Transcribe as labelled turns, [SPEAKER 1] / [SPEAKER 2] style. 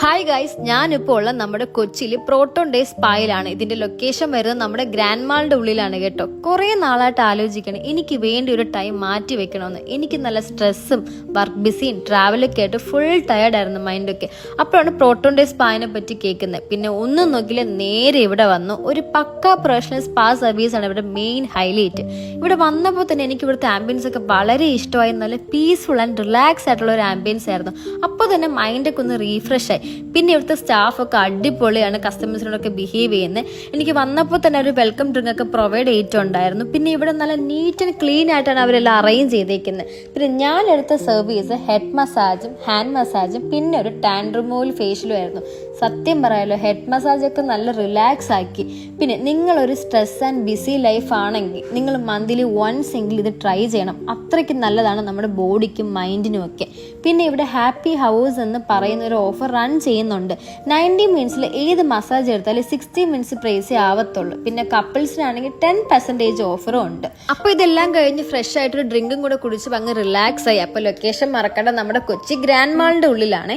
[SPEAKER 1] Hi guys, ഞാനിപ്പോൾ ഉള്ള നമ്മുടെ കൊച്ചിയിൽ പ്രോട്ടോൺ ഡേ സ്പായിലാണ്. ഇതിന്റെ ലൊക്കേഷൻ വരുന്നത് നമ്മുടെ ഗ്രാൻഡ് മാളിന്റെ ഉള്ളിലാണ് കേട്ടോ. കുറേ നാളായിട്ട് ആലോചിക്കണം എനിക്ക് വേണ്ടി ഒരു ടൈം മാറ്റി വെക്കണമെന്ന്. എനിക്ക് നല്ല സ്ട്രെസ്സും വർക്ക് ബിസിയും ട്രാവലൊക്കെ ആയിട്ട് ഫുൾ ടയർഡായിരുന്നു മൈൻഡൊക്കെ. അപ്പോഴാണ് പ്രോട്ടോൺ ഡേ സ്പായിനെ പറ്റി കേൾക്കുന്നത്. പിന്നെ ഒന്നും നോക്കില്ല, നേരെ ഇവിടെ വന്നു. ഒരു പക്ക പ്രൊഫഷണൽ സ്പാ സർവീസാണ് ഇവിടെ മെയിൻ ഹൈലൈറ്റ്. ഇവിടെ വന്നപ്പോൾ തന്നെ എനിക്ക് ഇവിടുത്തെ ആംബിയൻസ് ഒക്കെ വളരെ ഇഷ്ടമായി. നല്ല പീസ്ഫുൾ ആൻഡ് റിലാക്സ് ആയിട്ടുള്ള ഒരു ആംബിയൻസ് ആയിരുന്നു. അപ്പോൾ തന്നെ മൈൻഡൊക്കെ ഒന്ന് റീഫ്രഷ് ആയി. പിന്നെ ഇവിടുത്തെ സ്റ്റാഫൊക്കെ അടിപൊളിയാണ്, കസ്റ്റമേഴ്സിനോടൊക്കെ ബിഹേവ് ചെയ്യുന്നത്. എനിക്ക് വന്നപ്പോൾ തന്നെ ഒരു വെൽക്കം ഡ്രിങ്ക് ഒക്കെ പ്രൊവൈഡ് ചെയ്തിട്ടുണ്ടായിരുന്നു. പിന്നെ ഇവിടെ നല്ല നീറ്റ് ആൻഡ് ക്ലീൻ ആയിട്ടാണ് അവരെല്ലാം അറേഞ്ച് ചെയ്തേക്കുന്നത്. പിന്നെ ഞാൻ എടുത്ത സർവീസ് ഹെഡ് മസാജും ഹാൻഡ് മസാജും പിന്നെ ഒരു ടാൻ റിമൂവൽ ഫേഷ്യലും ആയിരുന്നു. സത്യം പറയാലോ, ഹെഡ് മസാജൊക്കെ നല്ല റിലാക്സ് ആക്കി. പിന്നെ നിങ്ങളൊരു സ്ട്രെസ് ആൻഡ് ബിസി ലൈഫ് ആണെങ്കിൽ നിങ്ങൾ മന്ത്ലി വൺസ് എങ്കിലും ഇത് ട്രൈ ചെയ്യണം. അത്രയ്ക്ക് നല്ലതാണ് നമ്മുടെ ബോഡിക്കും മൈൻഡിനും ഒക്കെ. പിന്നെ ഇവിടെ ഹാപ്പി ഹവേഴ്സ് എന്ന് പറയുന്ന ഒരു ഓഫർ റൺ ചെയ്യുന്നുണ്ട്. 90 മിനിറ്റ്സിൽ ഏത് മസാജ് എടുത്താലും 60 മിനിറ്റ്സ് പ്രൈസേ ആവത്തുള്ളൂ. പിന്നെ കപ്പിൾസിനാണെങ്കിൽ 10% ഓഫറും ഉണ്ട്. അപ്പോൾ ഇതെല്ലാം കഴിഞ്ഞ് ഫ്രഷ് ആയിട്ടൊരു ഡ്രിങ്കും കൂടെ കുടിച്ച് അങ്ങ് റിലാക്സ് ആയി. അപ്പോൾ ലൊക്കേഷൻ മറക്കണ്ട, നമ്മുടെ കൊച്ചി ഗ്രാൻഡ് മാളിന്റെ ഉള്ളിലാണ്.